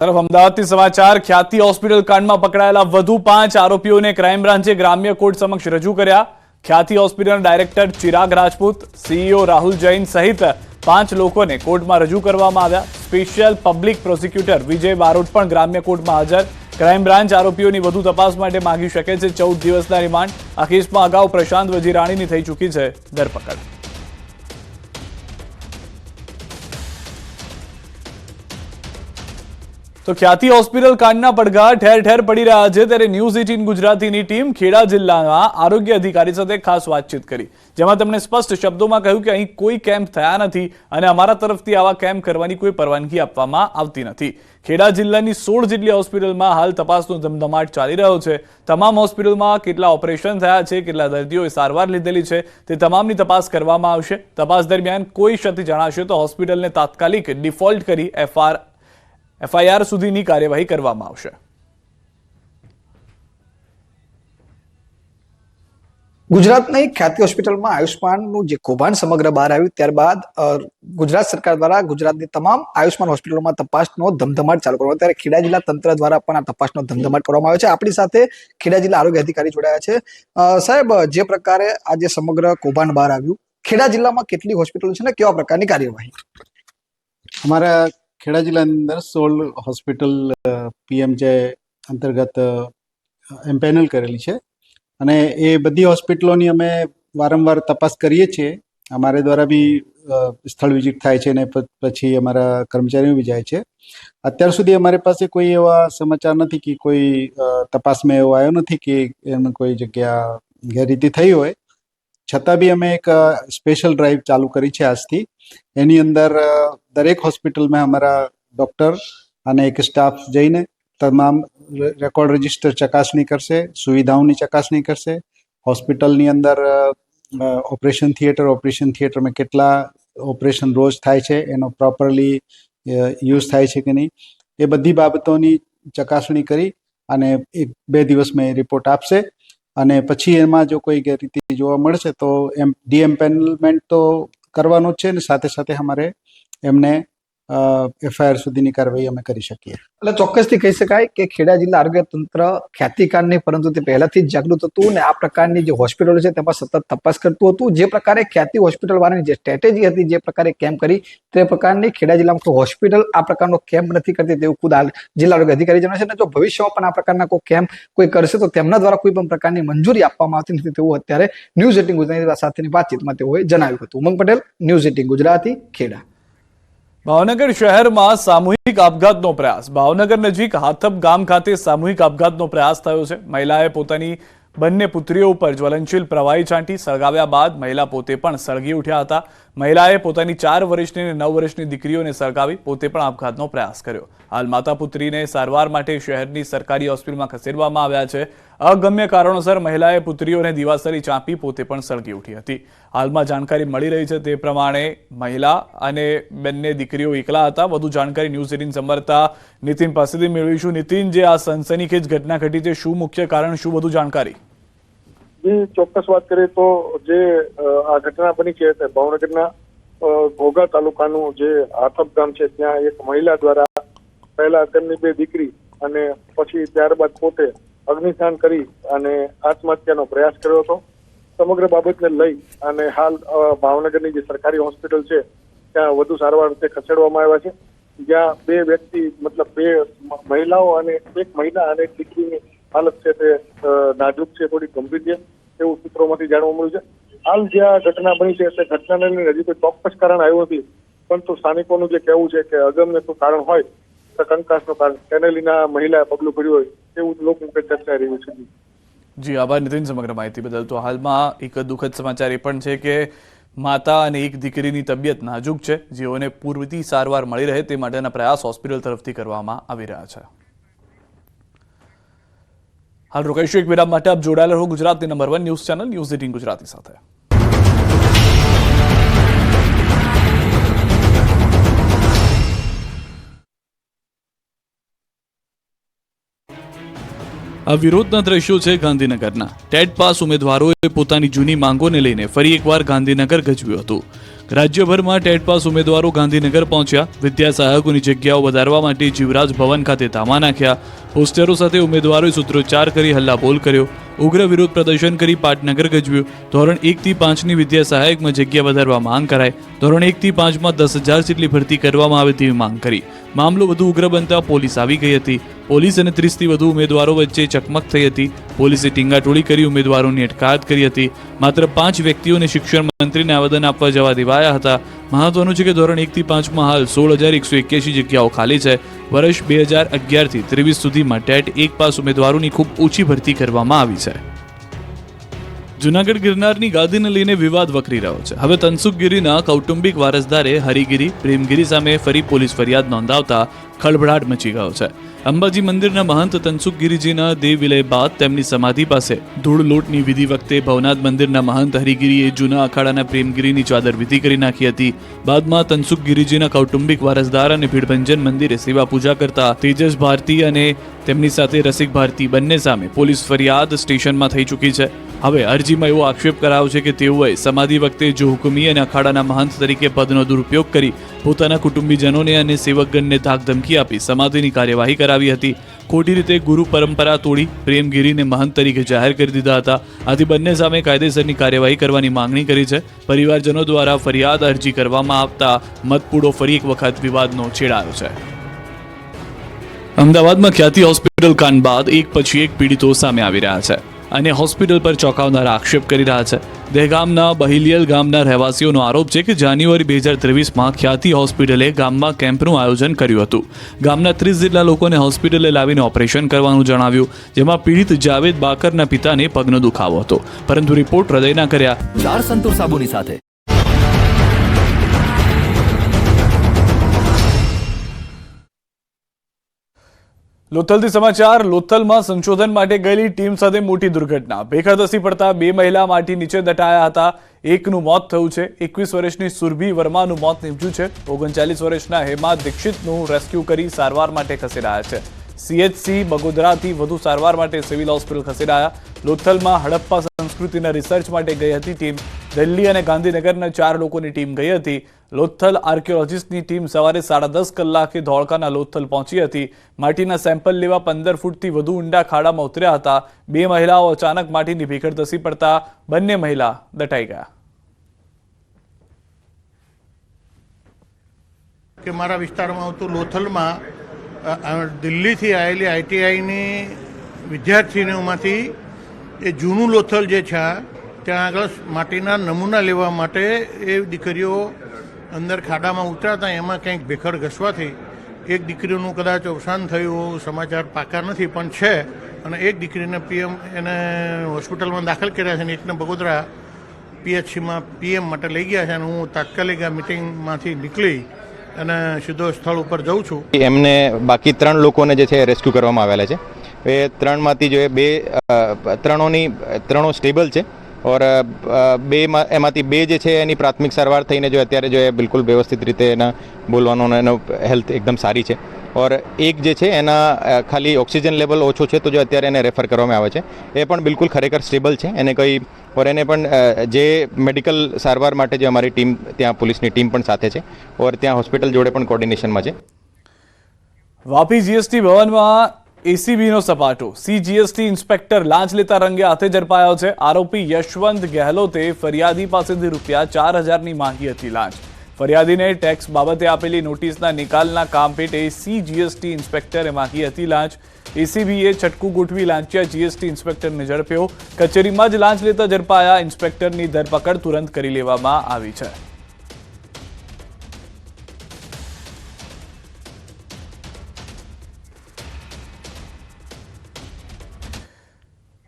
તરફ અમદાવાદથી સમાચાર ખ્યાતિ હોસ્પિટલ કાંડમાં પકડાયેલા વધુ 5 આરોપીઓને ક્રાઇમ બ્રાન્ચે ગ્રામ્ય કોર્ટ સમક્ષ રજૂ કર્યા। ખ્યાતિ હોસ્પિટલના ડાયરેક્ટર ચિરાગ રાજપૂત, સીઈઓ રાહુલ જૈન સહિત 5 લોકોને કોર્ટમાં રજૂ કરવામાં આવ્યા। સ્પેશિયલ પબ્લિક પ્રોસિક્યુટર વિજય બારોટ પણ ગ્રામ્ય કોર્ટમાં હાજર। ક્રાઇમ બ્રાન્ચ આરોપીઓની વધુ તપાસ માટે માંગી શકે છે 14 દિવસના રિમાન્ડ। આ કેસમાં અગાઉ પ્રશાંત વજીરાણીની થઈ ચૂકી છે ધરપકડ। તો ખ્યાતિ હોસ્પિટલ કાંડના પડઘા ઠેર ઠેર પડી રહ્યા છે, ત્યારે ન્યૂઝ 18 ગુજરાતીની ટીમ ખેડા જિલ્લાના આરોગ્ય અધિકારી સાથે ખાસ વાતચીત કરી, જેમાં તેમણે સ્પષ્ટ શબ્દોમાં કહ્યું કે અહીં કોઈ કેમ્પ થયા નથી અને અમારા તરફથી આવા કેમ્પ કરવાની કોઈ પરવાનગી આપવામાં આવતી નથી। ખેડા જિલ્લાની 16 જેટલી હોસ્પિટલમાં હાલ તપાસનો ધમધમાટ ચાલી રહ્યો છે। તમામ હોસ્પિટલમાં કેટલા ઓપરેશન થયા છે, કેટલા દર્દીઓએ સારવાર લીધેલી છે, તે તમામની તપાસ કરવામાં આવશે। તપાસ દરમિયાન કોઈ ક્ષતિ જણાશે તો હોસ્પિટલને તાત્કાલિક ડિફોલ્ટ કરી એફઆઈઆર સુધીની કાર્યવાહી કરવામાં આવશે। ગુજરાતની ખ્યાતિ હોસ્પિટલમાં આયુષ્માનનું જે કૌભાંડ સમગ્ર બહાર આવ્યું ત્યારબાદ ગુજરાત સરકાર દ્વારા ગુજરાતની તમામ આયુષ્માન હોસ્પિટલોમાં તપાસનો ધમધમાટ ચાલુ કરવામાં, ત્યારે ખેડા જિલ્લા તંત્ર દ્વારા પણ આ તપાસનો ધમધમાટ કરવામાં આવ્યો છે। આપણી સાથે ખેડા જિલ્લા આરોગ્ય અધિકારી જોડાયા છે। સાહેબ, જે પ્રકારે આ જે સમગ્ર કૌભાંડ બહાર આવ્યું, ખેડા જિલ્લામાં કેટલી હોસ્પિટલો છે ને કેવા પ્રકારની કાર્યવાહી? हमारा खेड़ा जिला अंदर 16 हॉस्पिटल पीएमजे अंतर्गत एम्पेनल करेली है અને એ બધી હોસ્પિટલોની અમે વારંવાર તપાસ કરીએ છીએ। અમારે દ્વારા બી સ્થળ વિઝિટ થાય છે ને પછી અમારા કર્મચારીઓ બી જાય છે। અત્યાર સુધી અમારી પાસે કોઈ એવા સમાચાર નથી કે કોઈ તપાસમાં એવો આવ્યો નથી કે એને કોઈ જગ્યા ગેરરીતિ થઈ હોય। છતાં બી અમે એક સ્પેશિયલ ડ્રાઈવ ચાલુ કરી છે આજથી। એની અંદર દરેક હોસ્પિટલમાં અમારા ડૉક્ટર અને એક સ્ટાફ જઈને તમામ રેકોર્ડ રજિસ્ટર ચકાસણી કરશે, સુવિધાઓની ચકાસણી કરશે। હોસ્પિટલની અંદર ઓપરેશન થિયેટરમાં કેટલા ઓપરેશન રોજ થાય છે, એનો પ્રોપરલી યુઝ થાય છે કે નહીં, એ બધી બાબતોની ચકાસણી કરી અને 1-2 દિવસમાં એ રિપોર્ટ આપશે। અને પછી એમાં જો કોઈ ગેરરીતિ જોવા મળશે તો ડીએમ્પેનલમેન્ટ તો કરવાનું જ છે ને સાથે સાથે અમારે એમને એફઆઈઆર સુધીની કાર્યવાહી અમે કરી શકીએ। એટલે ચોક્કસથી કહી શકાય કે ખેડા જિલ્લા આરોગ્ય તંત્ર ખ્યાતિકાંડ નહીં પરંતુ તે પહેલાથી જ જાગૃત હતું અને આ પ્રકારની જે હોસ્પિટલો છે તેમાં સતત તપાસ કરતું હતું। જે પ્રકારે ખ્યાતિ હોસ્પિટલ વાળાની જે સ્ટ્રેટેજી હતી, જે પ્રકારે કેમ્પ કરી, તે પ્રકારની ખેડા જિલ્લામાં કોઈ હોસ્પિટલ આ પ્રકારનો કેમ્પ નથી કરતી તેવું ખુદ જિલ્લા આરોગ્ય અધિકારી જણાવે છે। અને જો ભવિષ્યમાં પણ આ પ્રકારના કોઈ કેમ્પ કોઈ કરશે તો તેમના દ્વારા કોઈ પણ પ્રકારની મંજૂરી આપવામાં આવતી નથી તેવું અત્યારે ન્યૂઝ 18 ગુજરાતી સાથેની વાતચીતમાં તેઓએ જણાવ્યું હતું। ઉમંગ પટેલ, ન્યૂઝ 18 ગુજરાતી, ખેડા। ભાવનગર શહેરમાં સામૂહિક આપઘાતનો પ્રયાસ। ભાવનગર નજીક હાથપ ગામ ખાતે સામૂહિક આપઘાતનો પ્રયાસ થયો છે। મહિલાએ પોતાની બંને પુત્રીઓ ઉપર જ્વલનશીલ પ્રવાહી છાંટી સળગાવ્યા બાદ મહિલા પોતે પણ સળગી ઉઠ્યા હતા। મહિલાએ પોતાની 4 વર્ષની અને 9 વર્ષની દીકરીઓને સળગાવી પોતે પણ આપઘાતનો પ્રયાસ કર્યો। હાલ માતા પુત્રીને સારવાર માટે શહેરની સરકારી હોસ્પિટલમાં ખસેડવામાં આવ્યા છે। અગમ્ય કારણોસર મહિલાએ પુત્રીઓને દિવાસળી ચાંપી પોતે પણ સળગી ઉઠી હતી। હાલમાં જાણકારી મળી રહી છે તે પ્રમાણે મહિલા અને બંને દીકરીઓ એકલા હતા। વધુ જાણકારી ન્યૂઝ 18 સંવાદદાતા નીતિન પાસેથી મેળવીશું। નીતિન, જે આ સનસનીખેજ ઘટના ઘટી છે, શું મુખ્ય કારણ, શું વધુ જાણકારી? જે ચોક્કસ વાત કરીએ તો જે આ ઘટના બની છે તે ભાવનગરના ઘોઘા તાલુકાનું જે હાથપ ગામ છે ત્યાં એક મહિલા દ્વારા પહેલા તેમની 2 દીકરી અને પછી ત્યારબાદ પોતે અગ્નિદાન કરી અને આત્મહત્યાનો પ્રયાસ કર્યો હતો। સમગ્ર બાબતને લઈ અને હાલ ભાવનગરની જે સરકારી હોસ્પિટલ છે ત્યાં વધુ સારવાર અર્થે ખસેડવામાં આવ્યા છે, જ્યાં 2 વ્યક્તિ મતલબ 2 મહિલાઓ અને 1 મહિલા અને એક દીકરીની હાલત છે તે નાજુક છે, થોડી ગંભીર છે એવું સૂત્રોમાંથી જાણવા મળ્યું છે। હાલ જે આ ઘટના બની છે તે ઘટનાને લઈને હજી કોઈ ચોક્કસ કારણ આવ્યું નથી, પરંતુ સ્થાનિકોનું જે કહેવું છે કે અગમ્ય કોઈ કારણ હોય તો કંકાસનું કારણ તેને લઈને મહિલાએ પગલું ભર્યું હોય તેવું લોકો ચર્ચાઈ રહ્યું છે। જી આભાર નીતિન સમગ્ર માહિતી બદલ। તો હાલમાં એક દુઃખદ સમાચાર એ પણ છે કે માતા અને એક દીકરીની તબિયત નાજુક છે, જેઓને પૂરતી સારવાર મળી રહે તે માટેના પ્રયાસ હોસ્પિટલ તરફથી કરવામાં આવી રહ્યા છે। હાલ રોકાઈશું એક વિરામ માટે। આપ જોડાયેલા રહો ગુજરાતની number 1 news channel news 18 Gujarati સાથે। આ વિરોધના દ્રશ્યો છે ગાંધીનગરના। ટેટ પાસ ઉમેદવારોએ પોતાની જૂની માંગોને લઈને ફરી એકવાર ગાંધીનગર ગજવ્યું હતું। રાજ્યભરમાં ટેટ પાસ ઉમેદવારો ગાંધીનગર પહોંચ્યા. વિદ્યા સહાયકોની જગ્યાઓ વધારવા માટે જીવરાજ ભવન ખાતે ધામા નાખ્યા. પોસ્ટરો સાથે ઉમેદવારોએ સૂત્રોચ્ચાર કરી હલ્લાબોલ કર્યો. ઉગ્ર વિરોધ પ્રદર્શન કરી પાટનગર ગજવ્યું. ધોરણ 1 થી 5ની વિદ્યા સહાયકમાં જગ્યા વધારવા માંગ કરાઈ. ધોરણ 1 થી 5માં 10,000 જેટલી ભરતી કરવામાં આવે તેવી માંગ કરી. મામલો વધુ ઉગ્ર બનતા પોલીસ આવી ગઈ હતી. પોલીસ અને 30થી વધુ ઉમેદવારો વચ્ચે ચકમક થઈ હતી. પોલીસે ટીંગાટોળી કરી ઉમેદવારોની અટકાયત કરી હતી. માત્ર 5 વ્યક્તિઓને શિક્ષણ મંત્રીને આવેદન આપવા જવા દેવાયા હતા. મહત્વનું છે કે ધોરણ 1 થી 5માં હાલ 16,181 જગ્યાઓ ખાલી છે. વર્ષ 2011 થી 23 સુધીમાં ટેટ 1 પાસ ઉમેદવારોની ખૂબ ઓછી ભરતી કરવામાં આવી છે. જૂનાગઢ ગિરનારની ગાદીને લઈને વિવાદ વકરી રહ્યો છે. હવે તનસુખગીરીના કૌટુંબિક વારસદારે હરિગીરી પ્રેમગીરી સામે ફરી પોલીસ ફરિયાદ નોંધાવતા ખળભળાટ મચી ગયો છે. અંબાજી મંદિરના મહંત તનસુખગીરીજીના દેહ વિલય બાદ તેમની સમાધિ પાસે ધૂળ લોટની વિધિ વખતે ભવનાથ મંદિરના મહંત હરિગીરીએ જૂના અખાડાના પ્રેમગીરીની ચાદર વિધિ કરી નાખી હતી. બાદમાં તનસુખગીરીજીના કૌટુંબિક વારસદાર અને ભીડભંજન મંદિરે સેવા પૂજા કરતા તેજસ ભારતી અને તેમની સાથે રસિક ભારતી બંને સામે પોલીસ ફરિયાદ સ્ટેશનમાં થઈ ચૂકી છે. હવે અરજીમાં એવો આક્ષેપ કરાયો છે કે તેઓએ સમાધિ વખતે જોહુકમી અને અખાડાના મહંત તરીકે પદનો દુરુપયોગ કરી પોતાના કુટુંબીજનોને અને સેવકગણને ધાક ધમકી આપી સમાધિની કાર્યવાહી કરાવી હતી. ખોટી રીતે ગુરુ પરંપરા તોડી પ્રેમગીરીને મહંત તરીકે જાહેર કરી દીધા હતા. આથી બંને સામે કાયદેસરની કાર્યવાહી કરવાની માંગણી કરી છે. પરિવારજનો દ્વારા ફરિયાદ અરજી કરવામાં આવતા મતપૂડો ફરી એક વખત વિવાદનો છેડાયો છે. અમદાવાદમાં ખ્યાતિ હોસ્પિટલ કાંડ બાદ એક પછી એક પીડિતો સામે આવી રહ્યા છે અને હોસ્પિટલ પર ચોંકાવનારા આક્ષેપ કરી રહ્યા છે. દહેગામના બહિલિયલ ગામના રહેવાસીઓનો આરોપ છે કે જાન્યુઆરી 2023માં ખ્યાતિ હોસ્પિટલે ગામમાં કેમ્પનું આયોજન કર્યું હતું. ગામના 30 જેટલા લોકોને હોસ્પિટલે લાવીને ઓપરેશન કરવાનું જણાવ્યું, જેમાં પીડિત જાવેદ બાકરના પિતાને પગનો દુખાવો હતો, પરંતુ રિપોર્ટ હૃદયના કર્યા. લાળ સંતૂર સાબુની સાથે લોથલથી સમાચાર. લોથલમાં સંશોધન માટે ગયેલી ટીમ સાથે મોટી દુર્ઘટના. ભેખા ધસી પડતા 2 મહિલા માટી નીચે દટાયા હતા. એકનું મોત થયું છે. 21 વર્ષની સુરભી વર્માનું મોત નીપજ્યું છે. 39 વર્ષના હેમા દીક્ષિતનું રેસ્ક્યુ કરી સારવાર માટે ખસેડાયા છે. CHC બગોદરાથી વધુ સારવાર માટે સિવિલ હોસ્પિટલ ખસેડાયા. લોથલમાં હડપ્પા સંસ્કૃતિના રિસર્ચ માટે ગઈ હતી ટીમ. દિલ્હી અને ગાંધીનગરના 4 લોકોની ટીમ ગઈ હતી. લોથલ આર્કિયોલોજીસ્ટની ટીમ સવારે 10:30 કલાકે ધોળકાના લોથલ પહોંચી હતી. માટીના સેમ્પલ લેવા 15 ફૂટથી વધુ ઊંડા ખાડામાં ઉતર્યા હતા. 2 મહિલાઓ અચાનક માટીની ભેખડ ધસી પડતા બંને મહિલા દટાઈ ગયા. કે મારા વિસ્તારમાં આવતું લોથલમાં દિલ્હીથી આવેલી ITIની વિદ્યાર્થીનીઓમાંથી એ જૂનું લોથલ જે છે ત્યાં આગળ માટીના નમૂના લેવા માટે એ દીકરીઓ અંદર ખાડામાં ઉતર્યા હતા. એમાં કંઈક ભેખડ ઘસવાથી એક દીકરીનું કદાચ અવસાન થયું, સમાચાર પાકા નથી પણ છે, અને એક દીકરીને એને હોસ્પિટલમાં દાખલ કર્યા છે અને એકને બગોદરા PHCમાં PM માટે લઈ ગયા છે. અને હું તાત્કાલિક આ મિટિંગમાંથી નીકળી અને સીધો સ્થળ ઉપર જઉં છું. એમને બાકી 3 લોકોને જે છે રેસ્ક્યુ કરવામાં આવેલા છે. એ 3માંથી જો 3 સ્ટેબલ છે और 2 એમાંથી 2 જે છે એની પ્રાથમિક સારવાર થઈને જો અત્યારે જો એ બિલકુલ વ્યવસ્થિત રીતે એના બોલવાનો એનો હેલ્થ એકદમ સારી છે. और એક જે છે એના ખાલી ઓક્સિજન લેવલ ઓછો છે, તો જો અત્યારે એને રેફર કરવામાં આવે છે. એ પણ બિલકુલ ખરેખર સ્ટેબલ છે. એને કંઈ और એને પણ જે મેડિકલ સારવાર માટે જે અમારી ટીમ ત્યાં પોલીસની ટીમ પણ સાથે છે और ત્યાં હોસ્પિટલ જોડે પણ કોર્ડિનેશનમાં છે. વાપી GST ભવનમાં ACBનો સપાટો. CGST ઇન્સ્પેક્ટર લાંચ લેતા રંગે હાથે ઝડપાયો છે. આરોપી યશવંત ગેહલોતે ફરિયાદી પાસેથી ₹4,000ની માંગી હતી લાંચ. ફરિયાદીને ટેક્સ બાબતે આપેલી નોટિસના નિકાલના કામ પેટે CGST ઇન્સ્પેક્ટરે માંગી હતી લાંચ. ACBએ છટકું ગોઠવી લાંચિયા GST ઇન્સ્પેક્ટરને ઝડપ્યો. કચેરીમાં જ લાંચ લેતા ઝડપાયા ઇન્સ્પેક્ટરની ધરપકડ તુરંત કરી લેવામાં આવી છે.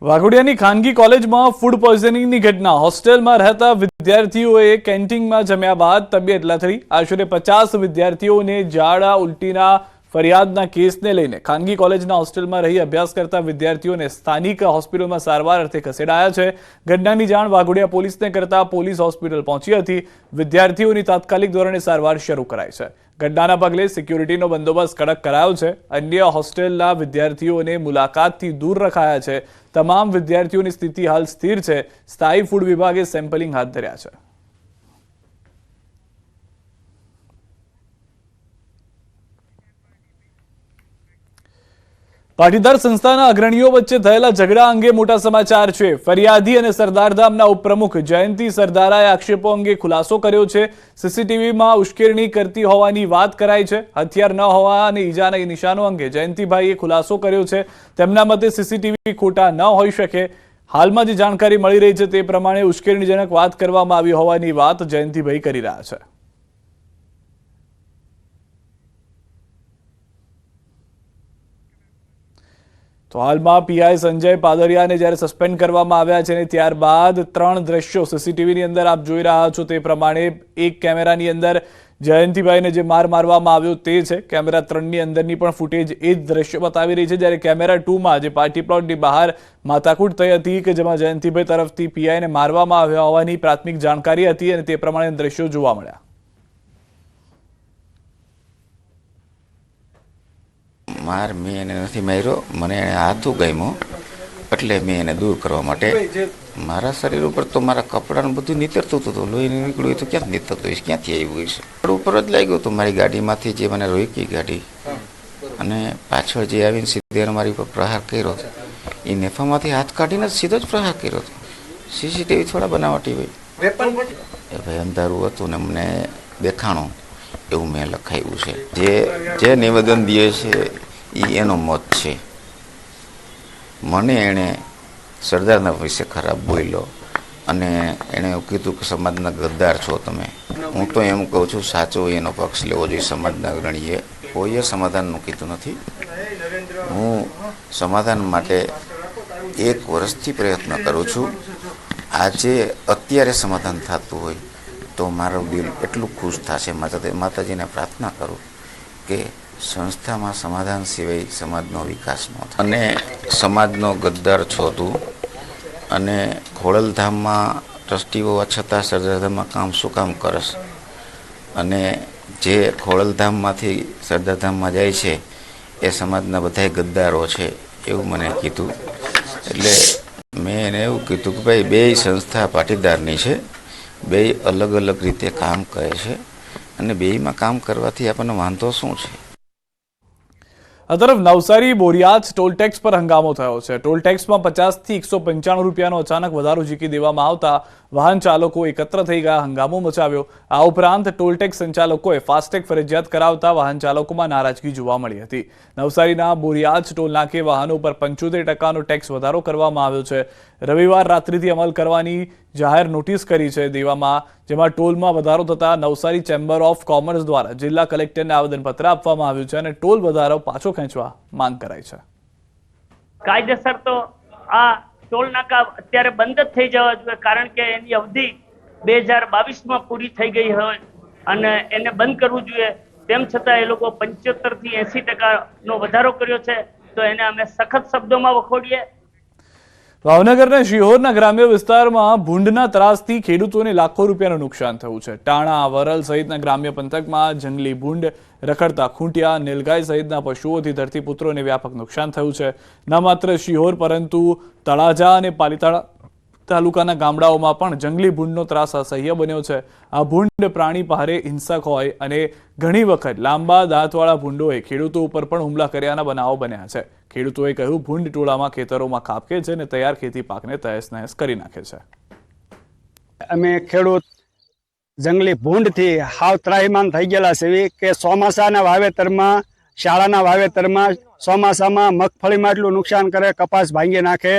વાઘોડિયાની ખાનગી કોલેજમાં ફૂડ પોઈઝનિંગની ઘટના. હોસ્ટેલમાં રહેતા વિદ્યાર્થીઓએ કેન્ટીનમાં જમ્યા બાદ તબિયત લથડી. આશરે 50 વિદ્યાર્થીઓને ઝાડા ઉલટીના ફરિયાદના કેસને લઈને ખાનગી કોલેજના હોસ્ટેલમાં રહી અભ્યાસ કરતા વિદ્યાર્થીઓને સ્થાનિક હોસ્પિટલમાં સારવાર અર્થે ખસેડાયા છે. ઘટનાની જાણ વાઘોડિયા પોલીસને કરતા પોલીસ હોસ્પિટલ પહોંચી હતી. વિદ્યાર્થીઓની તાત્કાલિક ધોરણે સારવાર શરૂ કરાઈ છે. ઘટનાના પગલે સિક્યુરિટીનો બંદોબસ્ત કડક કરાયો છે. અન્ય હોસ્ટેલના વિદ્યાર્થીઓને મુલાકાતથી દૂર રખાયા છે. તમામ વિદ્યાર્થીઓની સ્થિતિ હાલ સ્થિર છે. સ્થાયી ફૂડ વિભાગે સેમ્પલિંગ હાથ ધર્યા છે. પાટીદાર સંસ્થાના અગ્રણીઓ વચ્ચે થયેલા ઝઘડા અંગે મોટા સમાચાર છે. ફરિયાદી અને સરદારધામના ઉપપ્રમુખ જયંતિ સરદારાએ આક્ષેપો અંગે ખુલાસો કર્યો છે. સીસીટીવીમાં ઉશ્કેરણી કરતી હોવાની વાત કરાઈ છે. હથિયાર ન હોવા અને ઈજાના નિશાનો અંગે જયંતિભાઈએ ખુલાસો કર્યો છે. તેમના મતે સીસીટીવી ખોટા ન હોઈ શકે. હાલમાં જે જાણકારી મળી રહી છે તે પ્રમાણે ઉશ્કેરણીજનક વાત કરવામાં આવી હોવાની વાત જયંતિભાઈ કરી રહ્યા છે. તો હાલમાં પીઆઈ સંજય પાદરિયાને જ્યારે સસ્પેન્ડ કરવામાં આવ્યા છે અને ત્યારબાદ 3 દ્રશ્યો સીસીટીવીની અંદર આપ જોઈ રહ્યા છો તે પ્રમાણે એક કેમેરાની અંદર જયંતિભાઈને જે માર મારવામાં આવ્યો તે છે. કેમેરા 3ની અંદરની પણ ફૂટેજ એ જ દ્રશ્ય બતાવી રહી છે. જ્યારે કેમેરા 2માં જે પાર્ટી પ્લોટની બહાર માથાકૂટ થઈ હતી કે જેમાં જયંતિભાઈ તરફથી પીઆઈને મારવામાં આવ્યા હોવાની પ્રાથમિક જાણકારી હતી અને તે પ્રમાણે દ્રશ્યો જોવા મળ્યા. માર મેં એને નથી માર્યો, મને એને હાથું ગામ્યો એટલે મેં એને દૂર કરવા માટે મારા શરીર ઉપર તો મારા કપડાનું બધું નીતરતું હતું. લોહી નીકળ્યું તો ક્યાંથી નીતરતું હશે, ક્યાંથી આવ્યું હશે. ઉપર જ લાગ્યું હતું મારી ગાડીમાંથી જે મને રોકી ગાડી અને પાછળ જે આવીને સીધે મારી ઉપર પ્રહાર કર્યો એ નેફામાંથી હાથ કાઢીને સીધો જ પ્રહાર કર્યો હતો. સીસીટીવી થોડા બનાવટી હોય એ ભાઈ અંધારું હતું ને મને દેખાણું એવું મેં લખાયું છે. જે નિવેદન દે છે એ એનો મત છે. મને એણે સરદારના વિશે ખરાબ બોલ્યો અને એણે એવું કીધું કે સમાજના ગદ્દાર છો તમે. હું તો એમ કહું છું સાચો એનો પક્ષ લેવો જોઈએ સમાજના અગ્રણીએ. કોઈએ સમાધાનનું કીધું નથી. હું સમાધાન માટે 1 વર્ષથી પ્રયત્ન કરું છું. આજે અત્યારે સમાધાન થતું હોય તો મારું દિલ એટલું ખુશ થશે. માતાજીને પ્રાર્થના કરું કે સંસ્થામાં સમાધાન સિવાય સમાજનો વિકાસ ન થાય. અને સમાજનો ગદ્દાર છો તું અને ખોડલધામમાં ટ્રસ્ટી હોવા છતાં સરદારધામમાં કામ શું કામ કરસ? અને જે ખોડલધામમાંથી સરદારધામમાં જાય છે એ સમાજના બધા ગદ્દારો છે એવું મને કીધું. એટલે મેં એને એવું કીધું કે ભાઈ બે સંસ્થા પાટીદારની છે, બે અલગ અલગ રીતે કામ કરે છે અને બેયમાં કામ કરવાથી આપણને વાંધો શું છે? આ તરફ નવસારી બોરિયાજ ટોલ ટેક્સ પર હંગામો થયો છે. ટોલ ટેક્સમાં 50 થી 195 રૂપિયાનો અચાનક વધારો ઝીકી દેવામાં આવતા વાહન ચાલકો એકત્ર થઈ ગયા, હંગામો મચાવ્યો. આ ઉપરાંત ટોલ ટેક્સ સંચાલકોએ ફાસ્ટેગ ફરજિયાત કરાવતા વાહન ચાલકોમાં નારાજગી જોવા મળી હતી. નવસારીના બોરિયાજ ટોલ નાકે વાહનો પર 75% ટેક્સ વધારો કરવામાં આવ્યો છે. રવિવાર રાત્રિથી અમલ કરવાની જાહેર નોટિસ કરી છે દેવામાં, જેમાં ટોલમાં વધારો થતા નવસારી ચેમ્બર ઓફ કોમર્સ દ્વારા જિલ્લા કલેક્ટરને આવેદનપત્ર આપવામાં આવ્યું છે અને ટોલ વધારો પાછો ખેંચવા માંગ કરાઈ છે. કાયદેસર તો આ ટોલ નાકા અત્યારે બંધ જ થઈ જવા જોઈએ, કારણ કે એની અવધિ 2022માં પૂરી થઈ ગઈ હોય અને એને બંધ કરવું જોઈએ. તેમ છતાં એ લોકો 75 થી 80% વધારો કર્યો છે, તો એને અમે સખત શબ્દોમાં વખોડીએ. ભાવનગરના શિહોરના ગ્રામ્ય વિસ્તારમાં ભૂંડના ત્રાસથી ખેડૂતોને લાખો રૂપિયાનું નુકસાન થયું છે. ટાણા, વરલ સહિતના ગ્રામ્ય પંથકમાં જંગલી ભૂંડ, રખડતા ખૂંટિયા, નીલગાય સહિતના પશુઓથી ધરતીપુત્રોને વ્યાપક નુકસાન થયું છે. ન માત્ર શિહોર પરંતુ તળાજા અને પાલીતાણા તાલુકાના ગામડાઓમાં પણ જંગલી ભૂંડનો ત્રાસ અસહ્ય બન્યો છે. આ ભૂંડ પ્રાણી પહારે હિંસક હોય અને ઘણી વખત લાંબા દાંતવાળા ભૂંડોએ ખેડૂતો ઉપર પણ હુમલા કર્યાના બનાવો બન્યા છે. ખેડૂતોએ કહ્યું ભૂંડ ટોળામાં ખેતરોમાં ખાબકે છે અને તૈયાર ખેતી પાકને તહેસ નહેસ કરી નાખે છે. અમે ખેડૂત જંગલી ભૂંડથી હાવ ત્રાહિમામ થઈ ગયેલા છે કે ચોમાસાના વાવેતરમાં, શાળાના વાવેતરમાં, ચોમાસામાં મગફળીમાં એટલું નુકસાન કરે, કપાસ ભાંગી નાખે.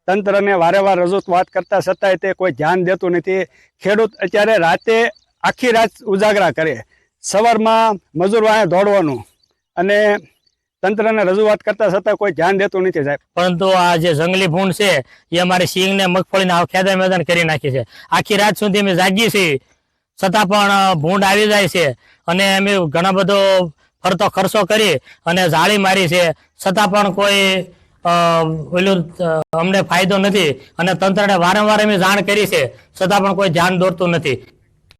તંત્રને વારંવાર રજૂઆત કરતા છતાંય તે કોઈ ધ્યાન દેતું નથી. ખેડૂત અત્યારે રાતે આખી રાત ઉજાગરા કરે, સવારમાં મજૂર વાહે દોડવાનું અને તંત્રને રજૂઆત કરતા છતાં કોઈ ધ્યાન દેતું નથી સાહેબ. પરંતુ આ જે જંગલી ભૂંડ છે એ અમારી સિંગ ને મગફળીને ખેદા મેદાન કરી નાખી છે. આખી રાત સુધી અમે જાગીએ છીએ છતાં પણ ભૂંડ આવી જાય છે અને અમે ઘણા બધો ફરતો ખર્ચો કરી અને જાળી મારી છે, છતાં પણ કોઈ ઓલું અમને ફાયદો નથી અને તંત્રને વારંવાર અમે જાણ કરી છે છતાં પણ કોઈ ધ્યાન દોરતું નથી.